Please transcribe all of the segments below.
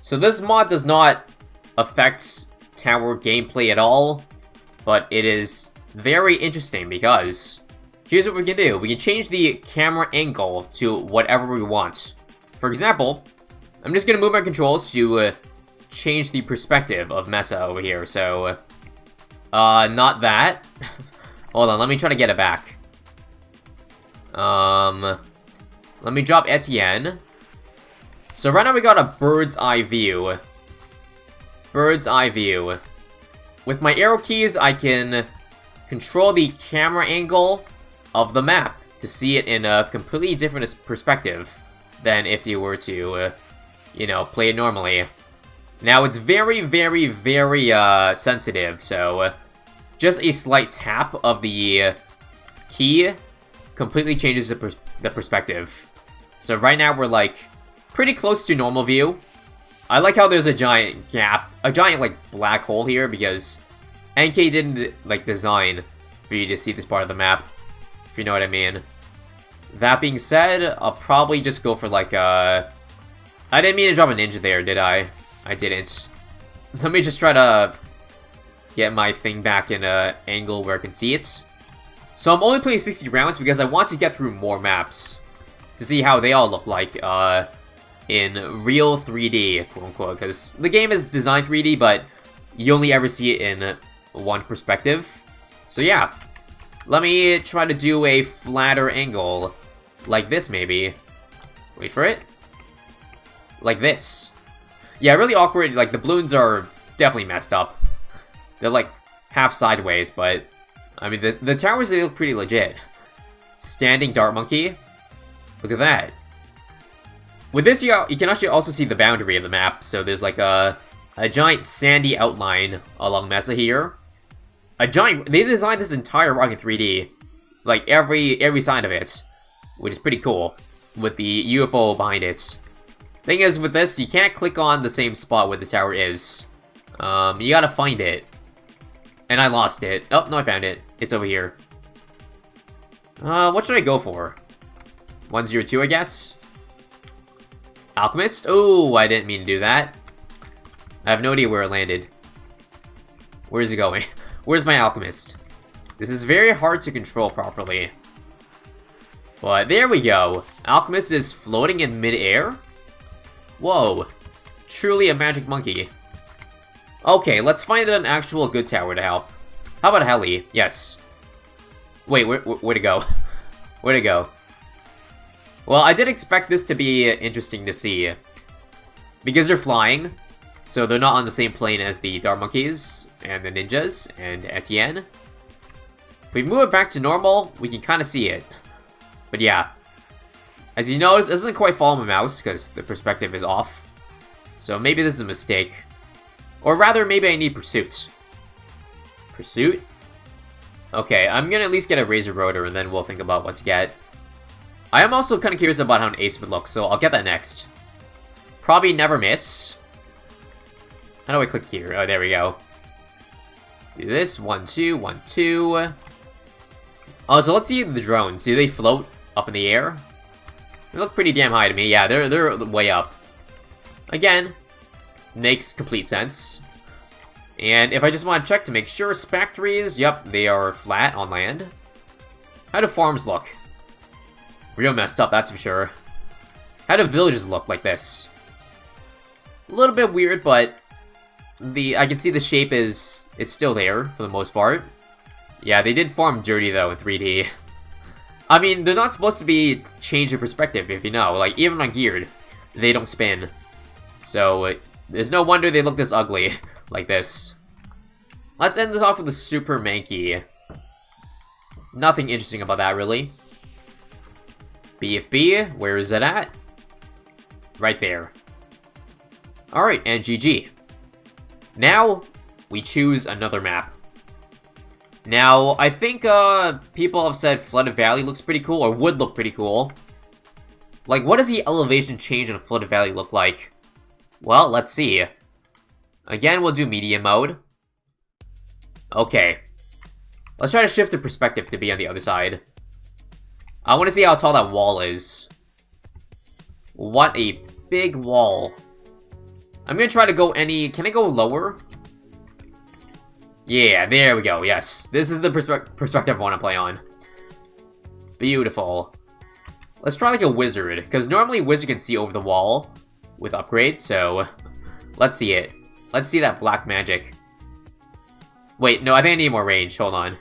So this mod does not affect tower gameplay at all, but it is very interesting because here's what we can do. We can change the camera angle to whatever we want. For example, I'm just going to move my controls to change the perspective of Mesa over here. So, not that. Hold on, let me try to get it back. Let me drop Etienne. So right now we got a bird's eye view. Bird's eye view. With my arrow keys, I can control the camera angle of the map to see it in a completely different perspective than if you were to, you know, play it normally. Now, it's very, very, very, sensitive, so just a slight tap of the key completely changes the perspective. So right now we're, like, pretty close to normal view. I like how there's a giant gap, a giant, like, black hole here, because NK didn't, like, design for you to see this part of the map, if you know what I mean. That being said, I'll probably just go for, like, I didn't mean to drop a ninja there, did I? I didn't. Let me just try to get my thing back in an angle where I can see it. So I'm only playing 60 rounds because I want to get through more maps to see how they all look like, in real 3D, quote-unquote, because the game is designed 3D, but you only ever see it in one perspective. So yeah, let me try to do a flatter angle, like this maybe. Wait for it. Like this. Yeah, really awkward, like the balloons are definitely messed up. They're like half sideways, but I mean the towers, they look pretty legit. Standing dart monkey. Look at that. With this, you can actually also see the boundary of the map. So there's like a giant sandy outline along Mesa here. They designed this entire rock in 3D. Like every side of it. Which is pretty cool. With the UFO behind it. Thing is, with this, you can't click on the same spot where the tower is. You gotta find it. And I lost it. Oh, no, I found it. It's over here. What should I go for? 102, I guess? Alchemist? Oh, I didn't mean to do that. I have no idea where it landed. Where is it going? Where's my Alchemist? This is very hard to control properly. But there we go. Alchemist is floating in mid-air? Whoa. Truly a magic monkey. Okay, let's find an actual good tower to help. How about a heli? Yes. Wait, where'd it go? Where'd it go? Well, I did expect this to be interesting to see. Because they're flying, so they're not on the same plane as the dart monkeys, and the ninjas, and Etienne. If we move it back to normal, we can kind of see it. But yeah. As you notice, it doesn't quite follow my mouse, because the perspective is off. So maybe this is a mistake. Or rather, maybe I need Pursuit. Pursuit? Okay, I'm gonna at least get a Razor Rotor, and then we'll think about what to get. I am also kind of curious about how an ace would look, so I'll get that next. Probably never miss. How do I click here? Oh, there we go. Do this. 1, 2, 1, 2. Oh, so let's see the drones. Do they float up in the air? They look pretty damn high to me. Yeah, they're way up. Again, makes complete sense. And if I just want to check to make sure, Spectres, yep, they are flat on land. How do farms look? Real messed up, that's for sure. How do villages look like this? A little bit weird, but I can see the shape it's still there for the most part. Yeah, they did farm dirty though in 3D. I mean, they're not supposed to be change of perspective, if you know. Like, even on geared, they don't spin. So, there's no wonder they look this ugly, like this. Let's end this off with a Super Mankey. Nothing interesting about that, really. BFB, where is it at? Right there. Alright, and GG. Now, we choose another map. Now, I think people have said Flooded Valley looks pretty cool, or would look pretty cool. Like, what does the elevation change in Flooded Valley look like? Well, let's see. Again, we'll do medium mode. Okay. Let's try to shift the perspective to be on the other side. I want to see how tall that wall is. What a big wall. I'm gonna try to go any... Can I go lower? Yeah, there we go. Yes. This is the perspective I want to play on. Beautiful. Let's try like a wizard, because normally wizard can see over the wall with upgrades, so let's see it. Let's see that black magic. Wait, no, I think I need more range. Hold on.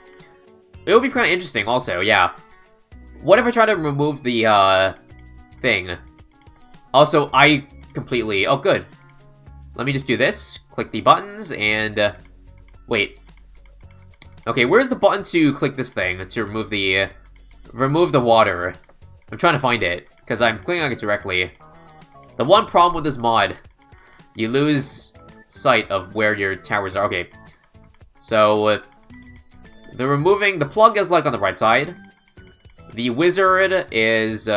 It would be kind of interesting also, yeah. What if I try to remove the, thing? Also, I completely... Oh, good. Let me just do this. Click the buttons, and... wait. Okay, where's the button to click this thing to remove the water? I'm trying to find it, because I'm clicking on it directly. The one problem with this mod, you lose sight of where your towers are. Okay, so the plug is like on the right side. The wizard is,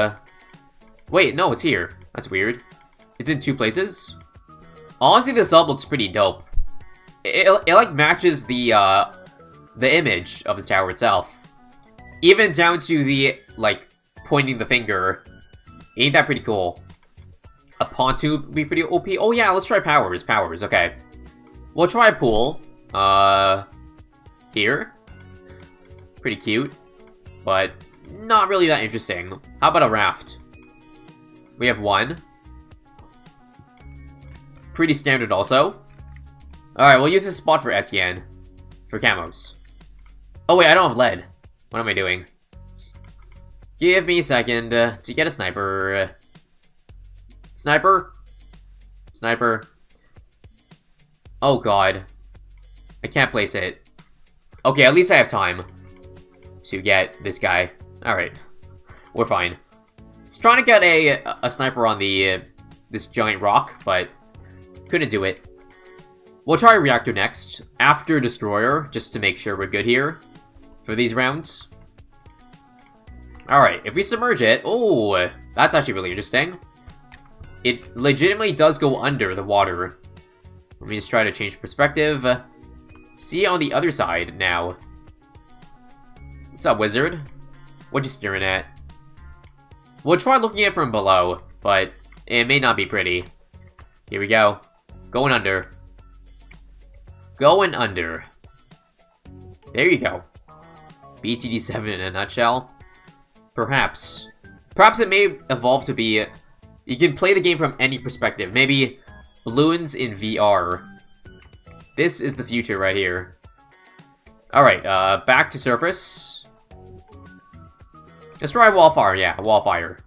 wait, no, it's here. That's weird. It's in two places. Honestly, this up looks pretty dope. It like matches the image of the tower itself. Even down to the, like, pointing the finger. Ain't that pretty cool? A pontoon would be pretty OP. Oh yeah, let's try powers. Powers, okay. We'll try a pool. Here. Pretty cute. But not really that interesting. How about a raft? We have one. Pretty standard also. Alright, we'll use this spot for Etienne. For camos. Oh wait, I don't have lead. What am I doing? Give me a second to get a sniper. Sniper? Sniper. Oh god. I can't place it. Okay, at least I have time to get this guy. Alright. We're fine. It's trying to get a sniper on the this giant rock, but couldn't do it. We'll try reactor next, after destroyer, just to make sure we're good here for these rounds. Alright, if we submerge it... Oh, that's actually really interesting. It legitimately does go under the water. Let me just try to change perspective. See on the other side now. What's up, wizard? What you staring at? We'll try looking at it from below, but it may not be pretty. Here we go. Going under. Going under. There you go. BTD7 in a nutshell. Perhaps. Perhaps it may evolve to be... You can play the game from any perspective. Maybe Bloons in VR. This is the future right here. Alright, back to surface. Let's try wallfire. Yeah, wallfire.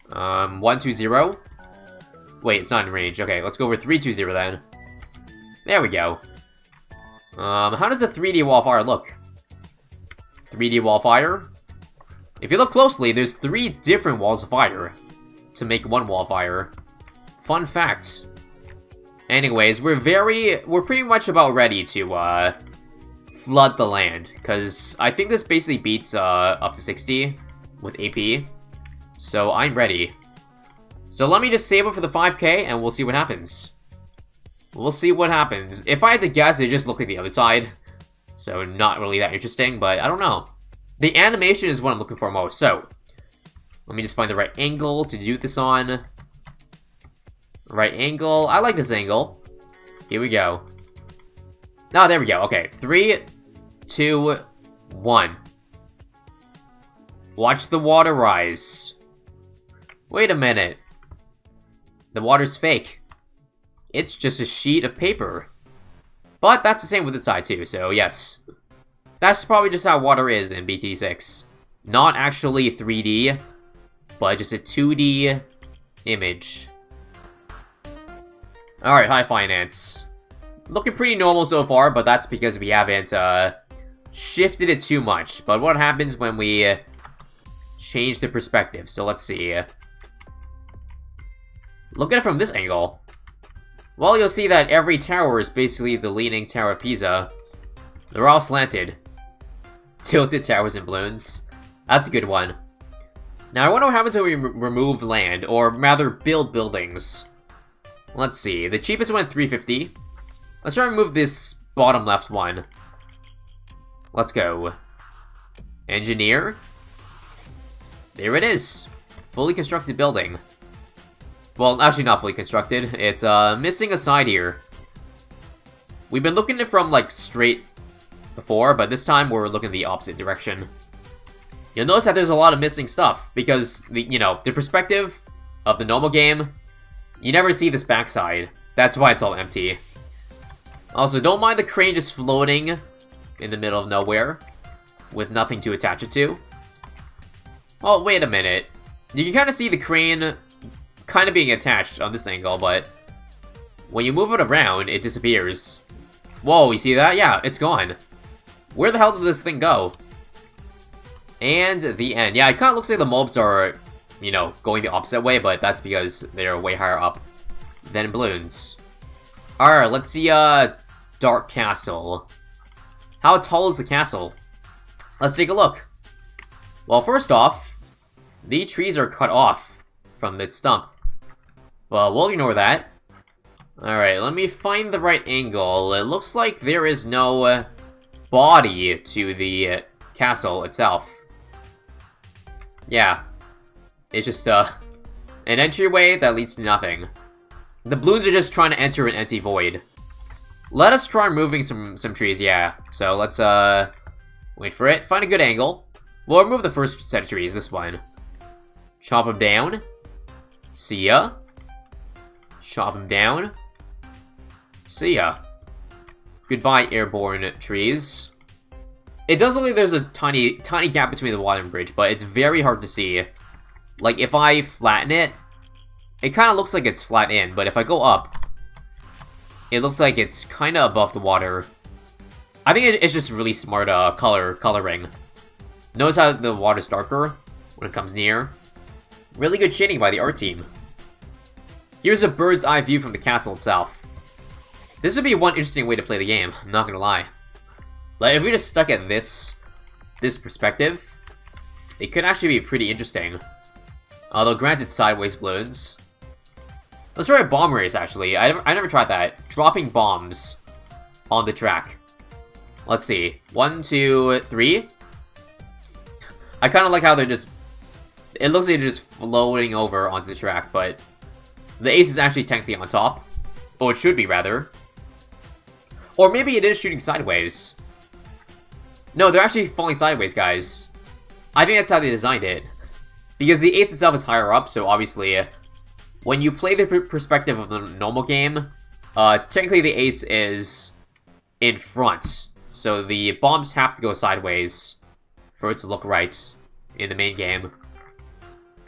120. Wait, it's not in range. Okay, let's go over 320 then. There we go. How does a 3D wallfire look? 3D wallfire? If you look closely, there's 3 different walls of fire to make one wall of fire. Fun fact. Anyways, we're pretty much about ready to flood the land, because I think this basically beats up to 60 with AP. So I'm ready. So let me just save it for the 5k and we'll see what happens. We'll see what happens. If I had to guess, it just looked like the other side. So not really that interesting, but I don't know. The animation is what I'm looking for most, so let me just find the right angle to do this on. Right angle. I like this angle. Here we go. Oh, there we go. Okay, 3, 2, 1. Watch the water rise. Wait a minute. The water's fake. It's just a sheet of paper. But that's the same with this side too, so yes. That's probably just how water is in BT6. Not actually 3D, but just a 2D image. Alright, high finance. Looking pretty normal so far, but that's because we haven't shifted it too much. But what happens when we change the perspective? So let's see. Look at it from this angle. Well, you'll see that every tower is basically the Leaning Tower of Pisa. They're all slanted. Tilted towers and Bloons. That's a good one. Now, I wonder what happens when we remove land, or rather, build buildings. Let's see. The cheapest one, 350. Let's try and remove this bottom left one. Let's go. Engineer. There it is. Fully constructed building. Well, actually not fully constructed. It's missing a side here. We've been looking at it from, like, straight before, but this time we're looking the opposite direction. You'll notice that there's a lot of missing stuff, because, the perspective of the normal game, you never see this backside. That's why it's all empty. Also, don't mind the crane just floating in the middle of nowhere, with nothing to attach it to. Oh, wait a minute. You can kind of see the crane kind of being attached on this angle, but when you move it around, it disappears. Whoa, you see that? Yeah, it's gone. Where the hell did this thing go? And the end. Yeah, it kind of looks like the mobs are, going the opposite way, but that's because they're way higher up than balloons. Alright, let's see, Dark Castle. How tall is the castle? Let's take a look. Well, first off, the trees are cut off from its stump. Well, we'll ignore that. Alright, let me find the right angle. It looks like there is no body to the castle itself. Yeah. It's just an entryway that leads to nothing. The balloons are just trying to enter an empty void. Let us try removing some trees, yeah. So let's wait for it. Find a good angle. We'll remove the first set of trees, this one. Chop them down. See ya. Chop them down. See ya. Goodbye, airborne trees. It does look like there's a tiny gap between the water and bridge, but it's very hard to see. Like, if I flatten it, it kind of looks like it's flat in, but if I go up, it looks like it's kind of above the water. I think it's just really smart coloring. Notice how the water's darker when it comes near. Really good shading by the art team. Here's a bird's eye view from the castle itself. This would be one interesting way to play the game, I'm not gonna lie. Like, if we just stuck at this perspective, it could actually be pretty interesting. Although, granted, sideways balloons. Let's try a bomb race, actually. I never tried that. Dropping bombs on the track. Let's see. 1, 2, 3. I kind of like how they're just... It looks like they're just floating over onto the track, but... The ace is actually technically on top. Or it should be, rather. Or maybe it is shooting sideways. No, they're actually falling sideways, guys. I think that's how they designed it. Because the ace itself is higher up, so obviously... When you play the perspective of the normal game, technically the ace is in front. So the bombs have to go sideways for it to look right in the main game.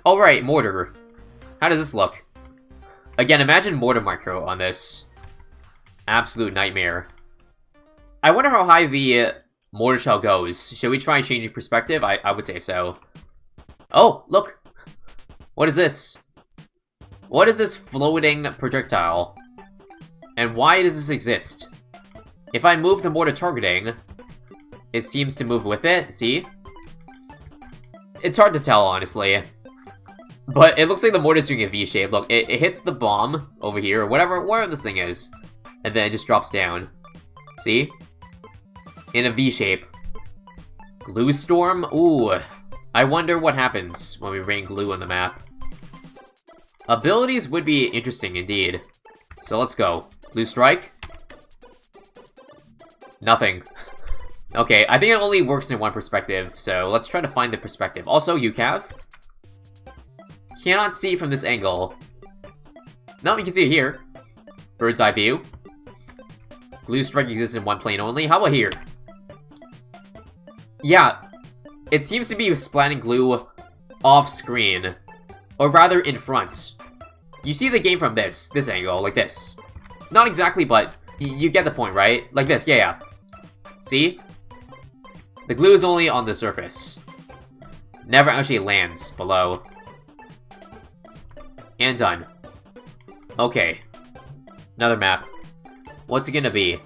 Alright, mortar. How does this look? Again, imagine mortar micro on this. Absolute nightmare. I wonder how high the mortar shell goes. Should we try changing perspective? I would say so. Oh, look! What is this? What is this floating projectile? And why does this exist? If I move the mortar targeting, it seems to move with it, see? It's hard to tell, honestly. But it looks like the mortar's doing a V-shape. Look, it hits the bomb over here, or whatever this thing is. And then it just drops down. See? In a V-shape. Glue storm? Ooh. I wonder what happens when we rain glue on the map. Abilities would be interesting indeed. So let's go. Glue strike? Nothing. Okay, I think it only works in one perspective, so let's try to find the perspective. Also, UCAV. Cannot see from this angle. No, you can see it here. Bird's eye view. Glue strike exists in one plane only. How about here? Yeah, it seems to be splatting glue off screen. Or rather, in front. You see the game from this angle, like this. Not exactly, but you get the point, right? Like this, yeah. See? The glue is only on the surface. Never actually lands below. And done. Okay. Another map. What's it gonna be?